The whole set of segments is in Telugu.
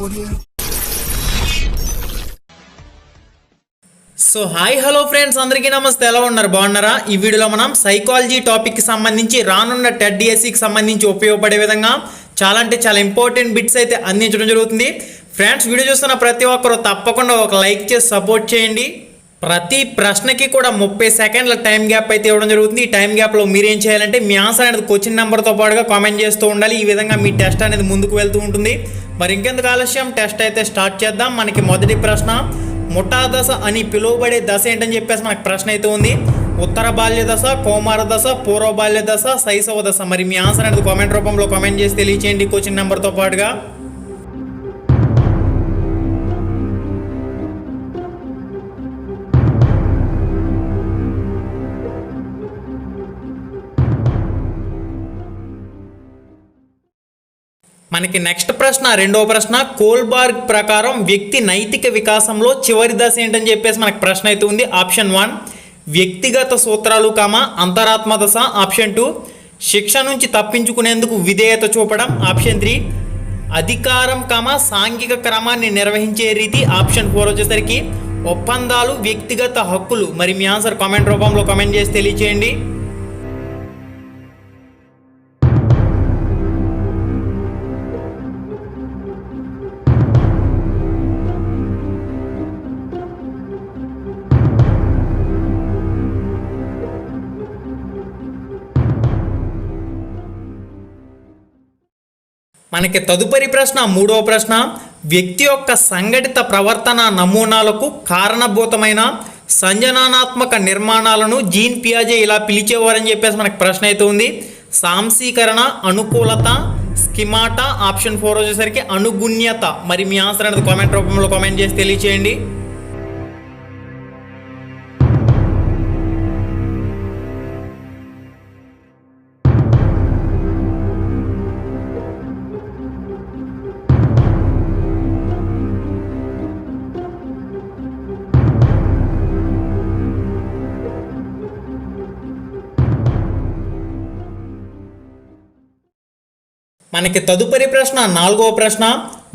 సో హాయ్ హలో ఫ్రెండ్స్, అందరికీ నమస్తే. ఎలా ఉన్నారు? బాగున్నారా? ఈ వీడియోలో మనం సైకాలజీ టాపిక్కి సంబంధించి రానున్న టెట్ డిఎస్సికి సంబంధించి ఉపయోగపడే విధంగా చాలా ఇంపార్టెంట్ బిట్స్ అయితే అందించడం జరుగుతుంది. ఫ్రెండ్స్, వీడియో చూస్తున్న ప్రతి ఒక్కరు తప్పకుండా ఒక లైక్ చేసి సపోర్ట్ చేయండి. ప్రతి ప్రశ్నకి కూడా 30 సెకండ్ల టైం గ్యాప్ అయితే ఇవ్వడం జరుగుతుంది. ఈ టైం గ్యాప్లో మీరు ఏం చేయాలంటే మీ ఆన్సర్ అనేది క్వశ్చన్ నెంబర్తో పాటుగా కామెంట్ చేస్తూ ఉండాలి. ఈ విధంగా మీ టెస్ట్ అనేది ముందుకు వెళ్తూ ఉంటుంది. మరి ఇంకెందుకు ఆలస్యం, టెస్ట్ అయితే స్టార్ట్ చేద్దాం. మనకి మొదటి ప్రశ్న, ముఠా దశ అని పిలువబడే దశ ఏంటని చెప్పేసి మనకు ప్రశ్న అయితే ఉంది. ఉత్తర బాల్య దశ, కౌమార దశ, పూర్వ బాల్య దశ, శైశవ దశ. మరి మీ ఆన్సర్ అనేది కామెంట్ రూపంలో కామెంట్ చేసి తెలియచేయండి క్వశ్చన్ నెంబర్తో పాటుగా. మనకి నెక్స్ట్ ప్రశ్న, రెండవ ప్రశ్న, కోల్బర్గ్ ప్రకారం వ్యక్తి నైతిక వికాసంలో చివరి దశ ఏంటని చెప్పేసి మనకు ప్రశ్న అయితే ఉంది. ఆప్షన్ 1 వ్యక్తిగత సూత్రాలు, అంతరాత్మ దశ. ఆప్షన్ 2 శిక్ష నుంచి తప్పించుకునేందుకు విధేయత చూపడం. ఆప్షన్ 3 అధికారం, సాంఘిక క్రమాన్ని నిర్వహించే రీతి. ఆప్షన్ 4 వచ్చేసరికి ఒప్పందాలు, వ్యక్తిగత హక్కులు. మరి మీ ఆన్సర్ కామెంట్ రూపంలో కామెంట్ చేసి తెలియచేయండి. మనకి తదుపరి ప్రశ్న, మూడవ ప్రశ్న, వ్యక్తి యొక్క సంఘటిత ప్రవర్తన నమూనాలకు కారణభూతమైన సంజనానాత్మక నిర్మాణాలను జీన్ పియాజే ఇలా పిలిచేవారని చెప్పేసి మనకు ప్రశ్న అయితే ఉంది. సాంశీకరణ, అనుకూలత, స్కిమాటా. ఆప్షన్ 4 వచ్చేసరికి అనుగుణ్యత. మరి మీ ఆన్సర్ అనేది కామెంట్ రూపంలో కామెంట్ చేసి తెలియచేయండి. మనకి తదుపరి ప్రశ్న, నాలుగవ ప్రశ్న,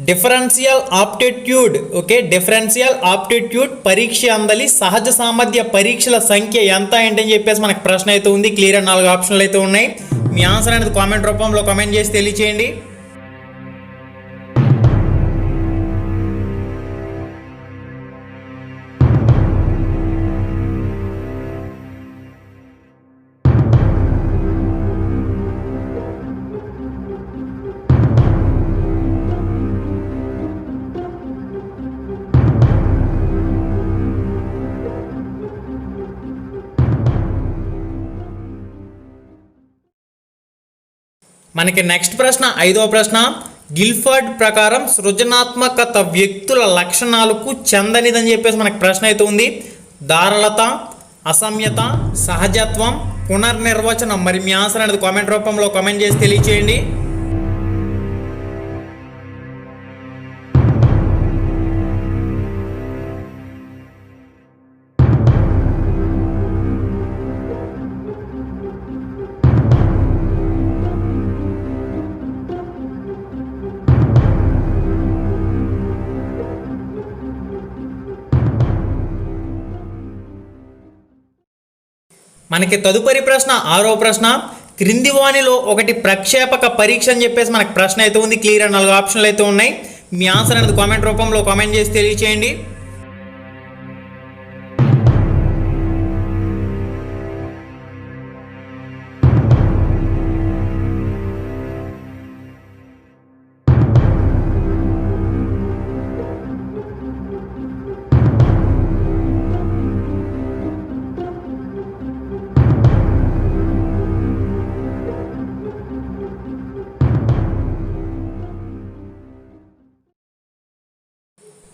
డిఫరెన్షియల్ ఆప్టిట్యూడ్. డిఫరెన్షియల్ ఆప్టిట్యూడ్ పరీక్ష అందలి సహజ సామర్థ్య పరీక్షల సంఖ్య ఎంత ఏంటని చెప్పేసి మనకు ప్రశ్న అయితే ఉంది. క్లియర్ 4 ఆప్షన్లు అయితే ఉన్నాయి. మీ ఆన్సర్ అనేది కామెంట్ రూపంలో కామెంట్ చేసి తెలియచేయండి. మనకి నెక్స్ట్ ప్రశ్న, ఐదవ ప్రశ్న, గిల్ఫర్డ్ ప్రకారం సృజనాత్మకత వ్యక్తుల లక్షణాలకు చెందనిదని చెప్పేసి మనకు ప్రశ్న అయితే ఉంది. దారళత, అసమ్యత, సహజత్వం, పునర్నిర్వచనం. మరి మీ ఆన్సర్ అనేది కామెంట్ రూపంలో కామెంట్ చేసి తెలియచేయండి. మనకి తదుపరి ప్రశ్న, ఆరో ప్రశ్న, క్రింది వాణిలో ఒకటి ప్రక్షేపక పరీక్ష అని చెప్పేసి మనకు ప్రశ్న అయితే ఉంది. క్లియర్ 4 ఆప్షన్లు అయితే ఉన్నాయి. మీ ఆన్సర్ అనేది కామెంట్ రూపంలో కామెంట్ చేసి తెలియచేయండి.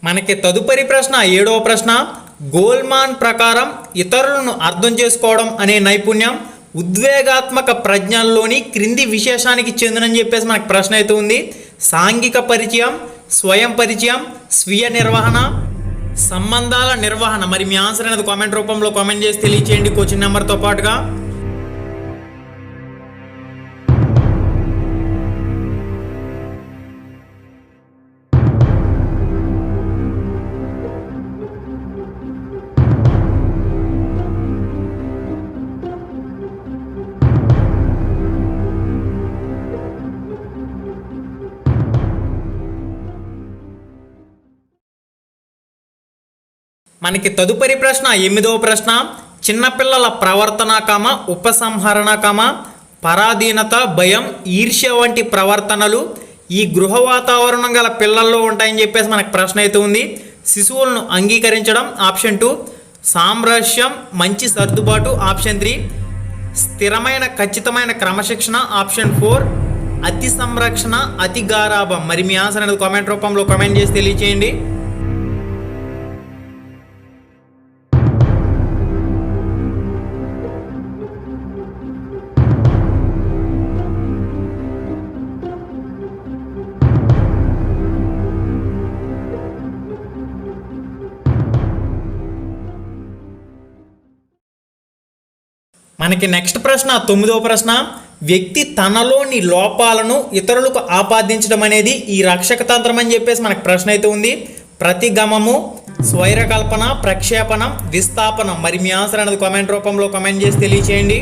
మనకి తదుపరి ప్రశ్న, ఏడవ ప్రశ్న, గోల్మాన్ ప్రకారం ఇతరులను అర్థం చేసుకోవడం అనే నైపుణ్యం ఉద్వేగాత్మక ప్రజ్ఞల్లోని క్రింది విశేషానికి చెందినని చెప్పేసి మనకు ప్రశ్న అయితే ఉంది. సాంఘిక పరిచయం, స్వయం పరిచయం, స్వీయ నిర్వహణ, సంబంధాల నిర్వహణ. మరి మీ ఆన్సర్ అనేది కామెంట్ రూపంలో కామెంట్ చేసి తెలియచేయండి క్వశ్చన్ నెంబర్తో పాటుగా. మనకి తదుపరి ప్రశ్న 8వ ప్రశ్న, చిన్నపిల్లల ప్రవర్తన ఉపసంహరణ పరాధీనత, భయం, ఈర్ష్య వంటి ప్రవర్తనలు ఈ గృహ వాతావరణం గల పిల్లల్లో ఉంటాయని చెప్పేసి మనకు ప్రశ్న అయితే ఉంది. శిశువులను అంగీకరించడం ఆప్షన్ 2, సామరస్యం, మంచి సర్దుబాటు ఆప్షన్ 3, స్థిరమైన ఖచ్చితమైన క్రమశిక్షణ ఆప్షన్ 4, అతి సంరక్షణ, అతి గారాభం. మరి మీ ఆన్సర్ అనేది కామెంట్ రూపంలో కామెంట్ చేసి తెలియచేయండి. మనకి నెక్స్ట్ ప్రశ్న 9వ ప్రశ్న, వ్యక్తి తనలోని లోపాలను ఇతరులకు ఆపాదించడం అనేది ఈ రక్షక తంత్రం అని చెప్పేసి మనకు ప్రశ్న అయితే ఉంది. ప్రతిగమము, స్వైరకల్పన, ప్రక్షేపణం, విస్థాపనం. మరి మీ ఆన్సర్ అనేది కామెంట్ రూపంలో కామెంట్ చేసి తెలియచేయండి.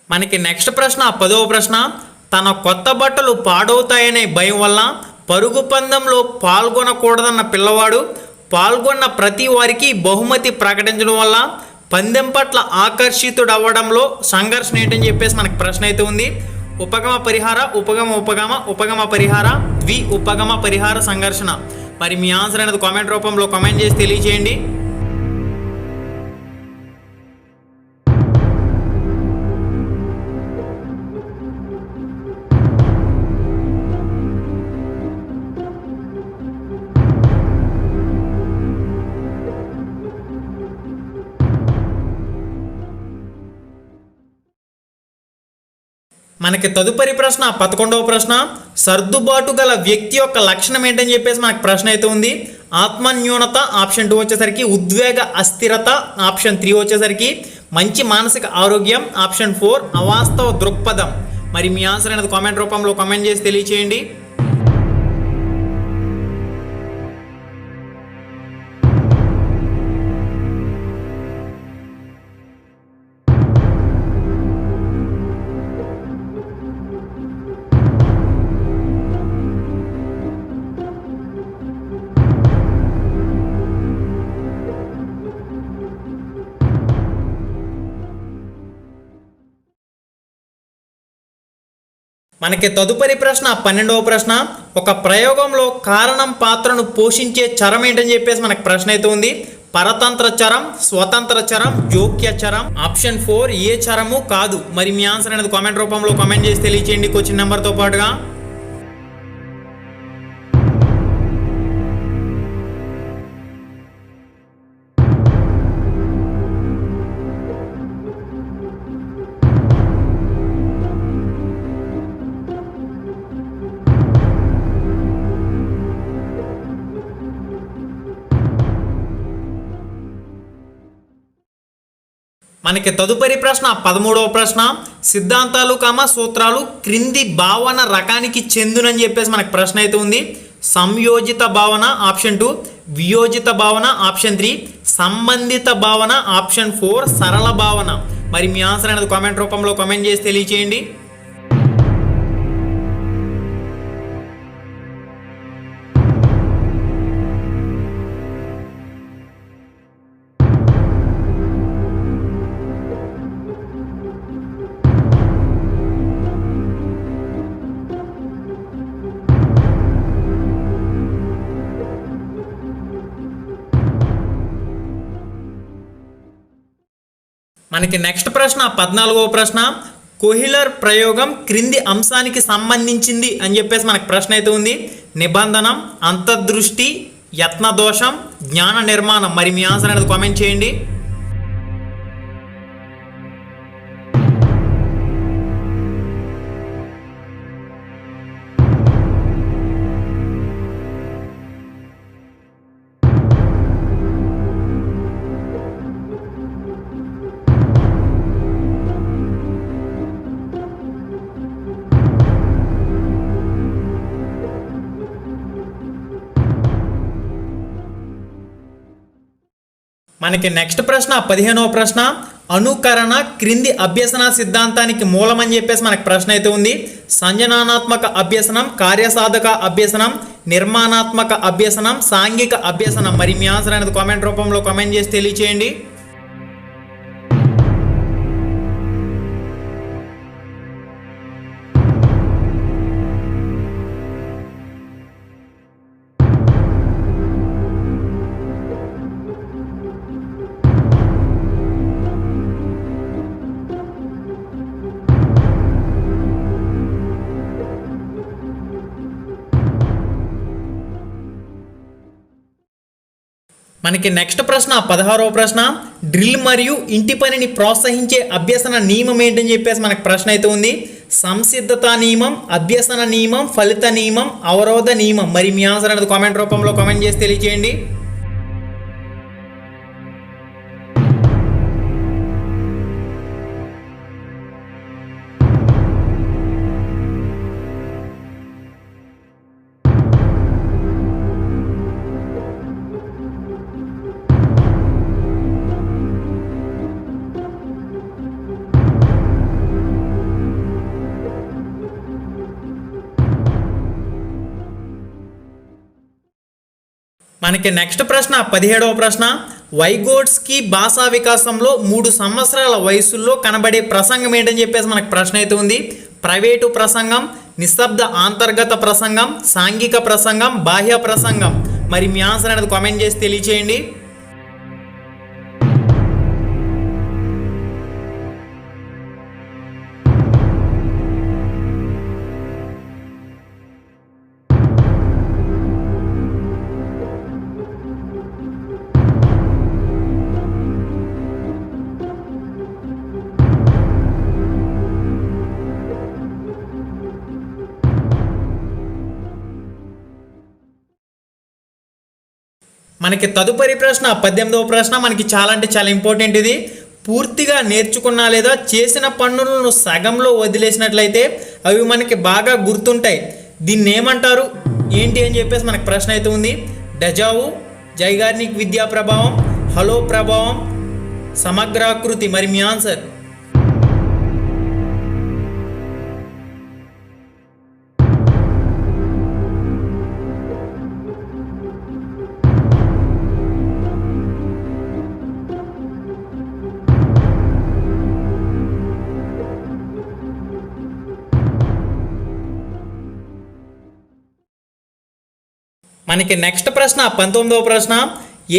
మనకి నెక్స్ట్ ప్రశ్న 10వ ప్రశ్న, తన కొత్త బట్టలు పాడవుతాయనే భయం వల్ల పరుగు పందెంలో పాల్గొనకూడదన్న పిల్లవాడు పాల్గొన్న ప్రతి వారికి బహుమతి ప్రకటించడం వల్ల పందెం పట్ల ఆకర్షితుడవ్వడంలో సంఘర్షణ ఏంటని చెప్పేసి మనకి ప్రశ్న అయితే ఉంది. ఉపగమ పరిహార, ఉపగమ పరిహార, ఉపగమ పరిహార సంఘర్షణ. మరి మీ ఆన్సర్ అనేది కామెంట్ రూపంలో కామెంట్ చేసి తెలియచేయండి. మనకి తదుపరి ప్రశ్న 11వ ప్రశ్న, సర్దుబాటు గల వ్యక్తి యొక్క లక్షణం ఏంటని చెప్పేసి మనకు ప్రశ్న అయితే ఉంది. ఆత్మన్యూనత ఆప్షన్ 2 వచ్చేసరికి, ఉద్వేగ అస్థిరత ఆప్షన్ 3 వచ్చేసరికి, మంచి మానసిక ఆరోగ్యం ఆప్షన్ 4, అవాస్తవ దృక్పథం. మరి మీ ఆన్సర్ అనేది కామెంట్ రూపంలో కామెంట్ చేసి తెలియచేయండి. మనకి తదుపరి ప్రశ్న 12వ ప్రశ్న, ఒక ప్రయోగంలో కారణం పాత్రను పోషించే చరం ఏంటని చెప్పేసి మనకు ప్రశ్న అయితే ఉంది. పరతంత్ర చరం, స్వతంత్ర చరం, జోక్య చరం. ఆప్షన్ 4 ఏ చరము కాదు. మరి మీ ఆన్సర్ అనేది కామెంట్ రూపంలో కామెంట్ చేసి తెలియచేయండి క్వశ్చన్ నెంబర్తో పాటుగా. మనకి తదుపరి ప్రశ్న 13వ ప్రశ్న, సిద్ధాంతాలు సూత్రాలు క్రింది భావన రకానికి చెందునని చెప్పేసి మనకు ప్రశ్న అయితే ఉంది. సంయోజిత భావన ఆప్షన్ 2, వియోజిత భావన ఆప్షన్ 3, సంబంధిత భావన ఆప్షన్ 4, సరళ భావన. మరి మీ ఆన్సర్ అనేది కామెంట్ రూపంలో కామెంట్ చేసి తెలియచేయండి. మనకి నెక్స్ట్ ప్రశ్న 14వ ప్రశ్న, కోహిలర్ ప్రయోగం క్రింది అంశానికి సంబంధించింది అని చెప్పేసి మనకు ప్రశ్న అయితే ఉంది. నిబంధనం, అంతర్దృష్టి, యత్నదోషం, జ్ఞాన నిర్మాణం. మరి మీ ఆన్సర్ అనేది కామెంట్ చేయండి. మనకి నెక్స్ట్ ప్రశ్న 15వ ప్రశ్న, అనుకరణ క్రింది అభ్యసన సిద్ధాంతానికి మూలమని చెప్పేసి మనకి ప్రశ్న అయితే ఉంది. సంజనానాత్మక అభ్యసనం, కార్యసాధక అభ్యసనం, నిర్మాణాత్మక అభ్యసనం, సాంఘిక అభ్యసనం. మరి మీ ఆన్సర్ అనేది కామెంట్ రూపంలో కామెంట్ చేసి తెలియచేయండి. మనకి నెక్స్ట్ ప్రశ్న 16వ ప్రశ్న, డ్రిల్ మరియు ఇంటి పనిని ప్రోత్సహించే అభ్యసన నియమం ఏంటని చెప్పేసి మనకు ప్రశ్న అయితే ఉంది. సంసిద్ధత నియమం, అభ్యసన నియమం, ఫలిత నియమం, అవరోధ నియమం. మరి మీ ఆన్సర్ అనేది కామెంట్ రూపంలో కామెంట్ చేసి తెలియజేయండి. మనకి నెక్స్ట్ ప్రశ్న 17వ ప్రశ్న, వైగోట్స్కి భాషా వికాసంలో 3 సంవత్సరాల వయసులో కనబడే ప్రసంగం ఏంటని చెప్పేసి మనకు ప్రశ్న అయితే ఉంది. ప్రైవేటు ప్రసంగం, నిశ్శబ్ద అంతర్గత ప్రసంగం, సాంఘిక ప్రసంగం, బాహ్య ప్రసంగం. మరి మీ ఆన్సర్ అనేది కామెంట్ చేసి తెలియచేయండి. మనకి తదుపరి ప్రశ్న 18వ ప్రశ్న, మనకి చాలా అంటే చాలా ఇంపార్టెంట్ ఇది. పూర్తిగా నేర్చుకున్నా లేదా చేసిన పనులను సగంలో వదిలేసినట్లయితే అవి మనకి బాగా గుర్తుంటాయి. దీన్ని ఏమంటారు ఏంటి అని చెప్పేసి మనకు ప్రశ్న అయితే ఉంది. డెజావు, జైగార్నిక్ విద్యా ప్రభావం, హలో ప్రభావం, సమగ్రాకృతి. మరి మీ ఆన్సర్. మనకి నెక్స్ట్ ప్రశ్న 19వ ప్రశ్న,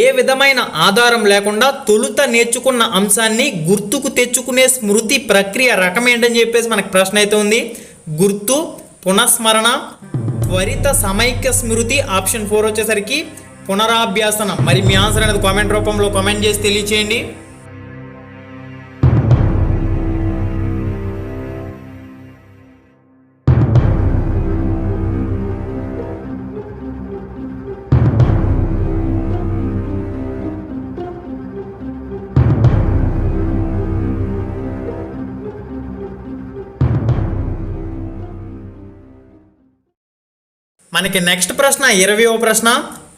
ఏ విధమైన ఆధారం లేకుండా తొలుత నేర్చుకున్న అంశాన్ని గుర్తుకు తెచ్చుకునే స్మృతి ప్రక్రియ రకం ఏంటని చెప్పేసి మనకు ప్రశ్న అయితే ఉంది. గుర్తు, పునఃస్మరణ, త్వరిత సమైక్య స్మృతి. ఆప్షన్ 4 వచ్చేసరికి పునరాభ్యాసనం. మరి మీ ఆన్సర్ అనేది కామెంట్ రూపంలో కామెంట్ చేసి తెలియచేయండి. మనకి నెక్స్ట్ ప్రశ్న 20వ ప్రశ్న,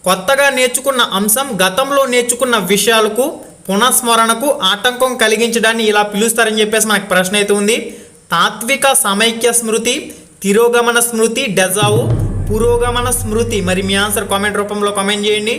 కొత్తగా నేర్చుకున్న అంశం గతంలో నేర్చుకున్న విషయాలకు పునఃస్మరణకు ఆటంకం కలిగించడాన్ని ఇలా పిలుస్తారని చెప్పేసి మనకు ప్రశ్న అయితే ఉంది. తాత్విక సమైక్య స్మృతి, తిరోగమన స్మృతి, డెజావు, పురోగమన స్మృతి. మరి మీ ఆన్సర్ కామెంట్ రూపంలో కామెంట్ చేయండి.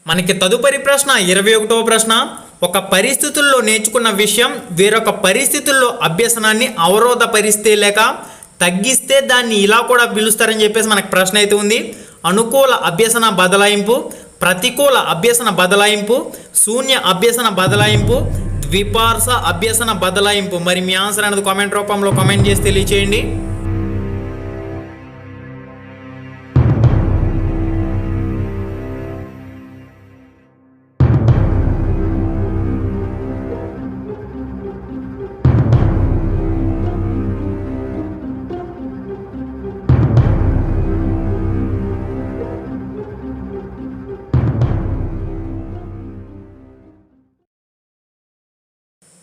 మనకి తదుపరి ప్రశ్న 21వ ప్రశ్న, ఒక పరిస్థితుల్లో నేర్చుకున్న విషయం వేరొక పరిస్థితుల్లో అభ్యసనాన్ని అవరోధపరిస్తే లేక తగ్గిస్తే దాన్ని ఇలా కూడా పిలుస్తారని చెప్పేసి మనకు ప్రశ్న అయితే ఉంది. అనుకూల అభ్యసన బదలాయింపు, ప్రతికూల అభ్యసన బదలాయింపు, శూన్య అభ్యసన బదలాయింపు, ద్విపార్శ అభ్యసన బదలాయింపు. మరి మీ ఆన్సర్ అనేది కామెంట్ రూపంలో కామెంట్ చేసి తెలియచేయండి.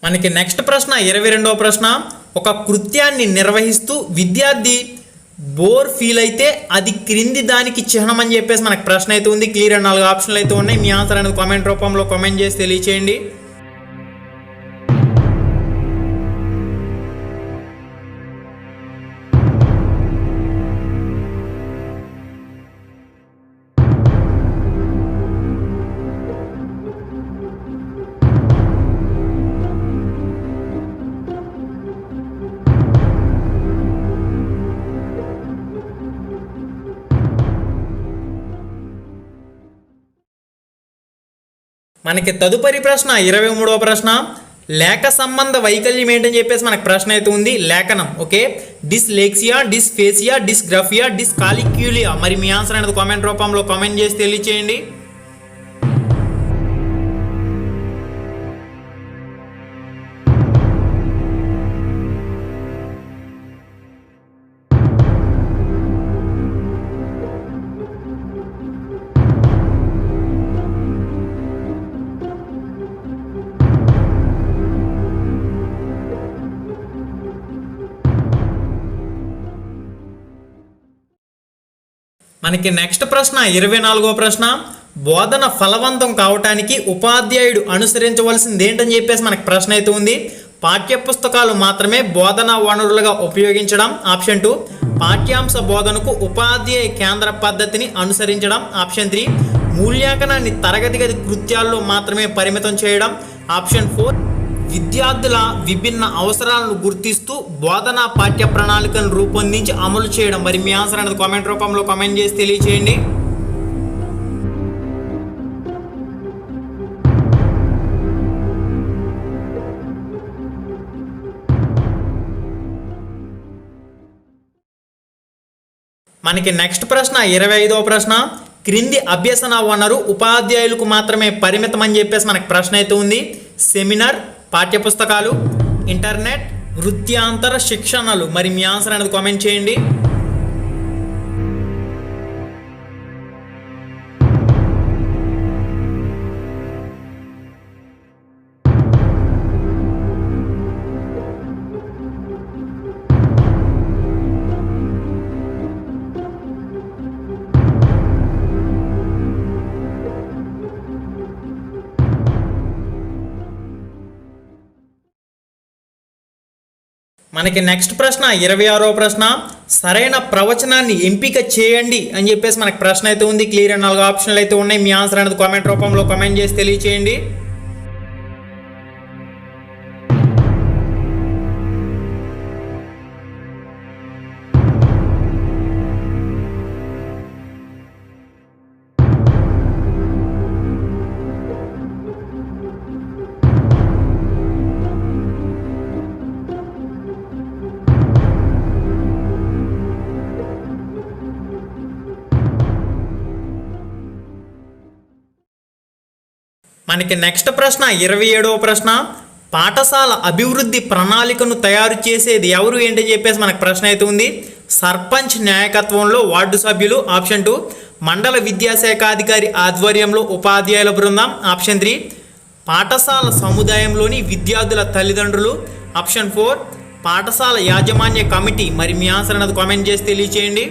మనకి నెక్స్ట్ ప్రశ్న 22వ ప్రశ్న, ఒక కృత్యాన్ని నిర్వహిస్తూ విద్యార్థి బోర్ ఫీల్ అయితే అది క్రింది దానికి చిహ్నం అని చెప్పేసి మనకు ప్రశ్న అయితే ఉంది. క్లియర్ 4 ఆప్షన్లు అయితే ఉన్నాయి. మీ ఆన్సర్ అనేది కామెంట్ రూపంలో కామెంట్ చేసి తెలియచేయండి. మనకి తదుపరి ప్రశ్న 23వ ప్రశ్న, లేఖ సంబంధ వైకల్యం ఏంటని చెప్పేసి మనకు ప్రశ్న అయితే ఉంది. లేఖనం. Okay, dyslexia, dysphasia, dysgraphia, dyscalculia. మరి మీ ఆన్సర్ అనేది కామెంట్ రూపంలో కామెంట్ చేసి తెలియచేయండి. మనకి నెక్స్ట్ ప్రశ్న 24వ ప్రశ్న, బోధన ఫలవంతం కావటానికి ఉపాధ్యాయుడు అనుసరించవలసింది ఏంటని చెప్పేసి మనకు ప్రశ్న అయితే ఉంది. పాఠ్యపుస్తకాలు మాత్రమే బోధనా వనరులుగా ఉపయోగించడం. ఆప్షన్ 2, పాఠ్యాంశ బోధనకు ఉపాధ్యాయ కేంద్ర పద్ధతిని అనుసరించడం. ఆప్షన్ 3, మూల్యాంకనాన్ని తరగతి గది కృత్యాల్లో మాత్రమే పరిమితం చేయడం. ఆప్షన్ 4, విద్యార్థుల విభిన్న అవసరాలను గుర్తిస్తూ బోధనా పాఠ్య ప్రణాళికను రూపొందించి అమలు చేయడం. మరి మీ ఆన్సర్ అనేది కామెంట్ రూపంలో కామెంట్ చేసి తెలియచేయండి. మనకి నెక్స్ట్ ప్రశ్న 25వ ప్రశ్న, క్రింది అభ్యసన వనరు ఉపాధ్యాయులకు మాత్రమే పరిమితం అని చెప్పేసి మనకు ప్రశ్న అయితే ఉంది. సెమినార్, పాఠ్యపుస్తకాలు, ఇంటర్నెట్, వృత్యాంతర శిక్షణలు. మరి మీ ఆన్సర్ అనేది కామెంట్ చేయండి. మనకి నెక్స్ట్ ప్రశ్న 26వ ప్రశ్న, సరైన ప్రవచనాన్ని ఎంపిక చేయండి అని చెప్పేసి మనకు ప్రశ్న అయితే ఉంది. క్లియర్ 4 ఆప్షన్లు అయితే ఉన్నాయి. మీ ఆన్సర్ అనేది కామెంట్ రూపంలో కామెంట్ చేసి తెలియచేయండి. మనకి నెక్స్ట్ ప్రశ్న 27వ ప్రశ్న, పాఠశాల అభివృద్ధి ప్రణాళికను తయారు చేసేది ఎవరు ఏంటని చెప్పేసి మనకు ప్రశ్న అయితే ఉంది. సర్పంచ్ నాయకత్వంలో వార్డు సభ్యులు. ఆప్షన్ 2, మండల విద్యాశాఖాధికారి ఆధ్వర్యంలో ఉపాధ్యాయుల బృందం. ఆప్షన్ 3, పాఠశాల సముదాయంలోని విద్యార్థుల తల్లిదండ్రులు. ఆప్షన్ 4, పాఠశాల యాజమాన్య కమిటీ. మరి మీ ఆన్సర్ అనేది కామెంట్ చేసి తెలియచేయండి.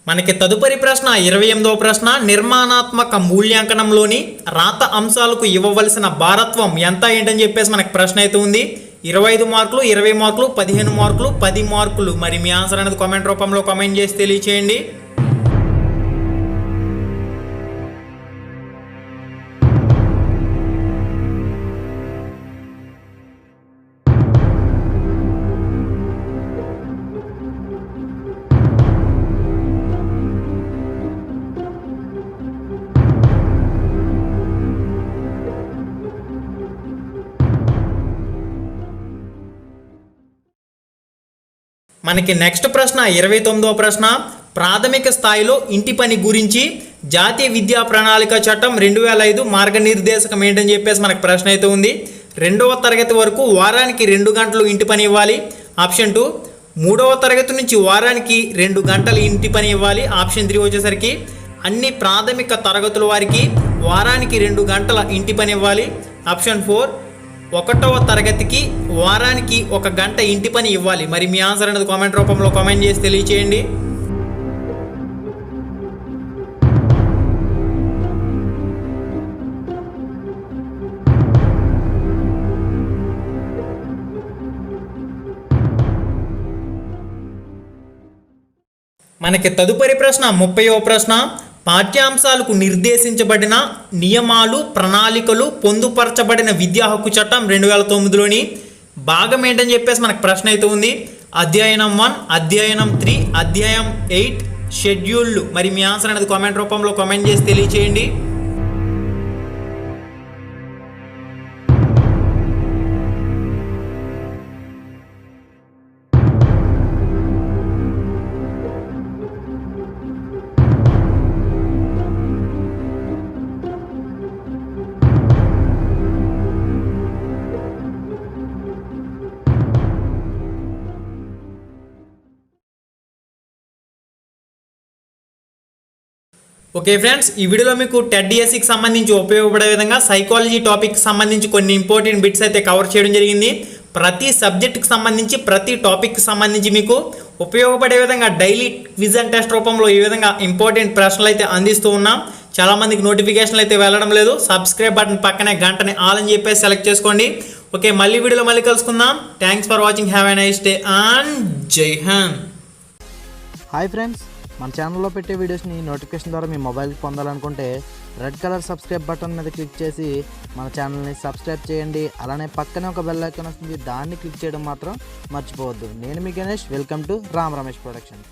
మనకి తదుపరి ప్రశ్న 28వ ప్రశ్న, నిర్మాణాత్మక మూల్యాంకనంలోని రాత అంశాలకు ఇవ్వవలసిన భారత్వం ఎంత ఏంటని చెప్పేసి మనకు ప్రశ్న అయితే ఉంది. 25 మార్కులు, 20 మార్కులు, 15 మార్కులు, 10 మార్కులు. మరి మీ ఆన్సర్ అనేది కామెంట్ రూపంలో కామెంట్ చేసి తెలియచేయండి. మనకి నెక్స్ట్ ప్రశ్న 29వ ప్రశ్న, ప్రాథమిక స్థాయిలో ఇంటి పని గురించి జాతీయ విద్యా ప్రణాళిక చట్టం 2005 మార్గనిర్దేశకం ఏంటని చెప్పేసి మనకు ప్రశ్న అయితే ఉంది. 2వ తరగతి వరకు వారానికి 2 గంటలు ఇంటి పని ఇవ్వాలి. ఆప్షన్ 2. 3వ తరగతి నుంచి వారానికి 2 గంటలు ఇంటి పని ఇవ్వాలి. ఆప్షన్ 3 వచ్చేసరికి అన్ని ప్రాథమిక తరగతుల వారికి వారానికి 2 గంటల ఇంటి పని ఇవ్వాలి. ఆప్షన్ 4. 1వ తరగతికి వారానికి 1 గంట ఇంటి పని ఇవ్వాలి. మరి మీ ఆన్సర్ అనేది కామెంట్ రూపంలో కామెంట్ చేసి తెలియచేయండి. మనకి తదుపరి ప్రశ్న 30వ ప్రశ్న. పాఠ్యాంశాలకు నిర్దేశించబడిన నియమాలు ప్రణాళికలు పొందుపరచబడిన విద్యా హక్కు చట్టం 2009లోని భాగం ఏంటని చెప్పేసి మనకు ప్రశ్న అయితే ఉంది. అధ్యాయనం 1, అధ్యాయనం 3, అధ్యాయం 8 షెడ్యూళ్ళు. మరి మీ ఆన్సర్ అనేది కామెంట్ రూపంలో కామెంట్ చేసి తెలియచేయండి. ఓకే ఫ్రెండ్స్, ఈ వీడియోలో మీకు టెట్ డిఎస్సికి సంబంధించి ఉపయోగపడే విధంగా సైకాలజీ టాపిక్కి సంబంధించి కొన్ని ఇంపార్టెంట్ బిట్స్ అయితే కవర్ చేయడం జరిగింది. ప్రతి సబ్జెక్ట్కి సంబంధించి ప్రతి టాపిక్కి సంబంధించి మీకు ఉపయోగపడే విధంగా డైలీ క్విజ్ అండ్ టెస్ట్ రూపంలో ఈ విధంగా ఇంపార్టెంట్ ప్రశ్నలు అయితే అందిస్తూ ఉన్నాం. చాలామందికి నోటిఫికేషన్లు అయితే వెళ్ళడం లేదు. సబ్స్క్రైబ్ బటన్ పక్కనే గంటని ఆల్ అని చెప్పేసి సెలెక్ట్ చేసుకోండి. ఓకే, మళ్ళీ వీడియోలో మళ్ళీ కలుసుకుందాం. Thanks for watching. Have a nice day and జై హింద్. హాయ్ ఫ్రెండ్స్, మన ఛానల్లో పెట్టే వీడియోస్ని నోటిఫికేషన్ ద్వారా మీ మొబైల్కి పొందాలనుకుంటే రెడ్ కలర్ సబ్స్క్రైబ్ బటన్ మీద క్లిక్ చేసి మన ఛానల్ని సబ్స్క్రైబ్ చేయండి. అలానే పక్కనే ఒక బెల్ ఐకాన్ వస్తుంది, దాన్ని క్లిక్ చేయడం మాత్రం మర్చిపోవద్దు. నేను మీ Ganesh, welcome to Ram Ramesh productions.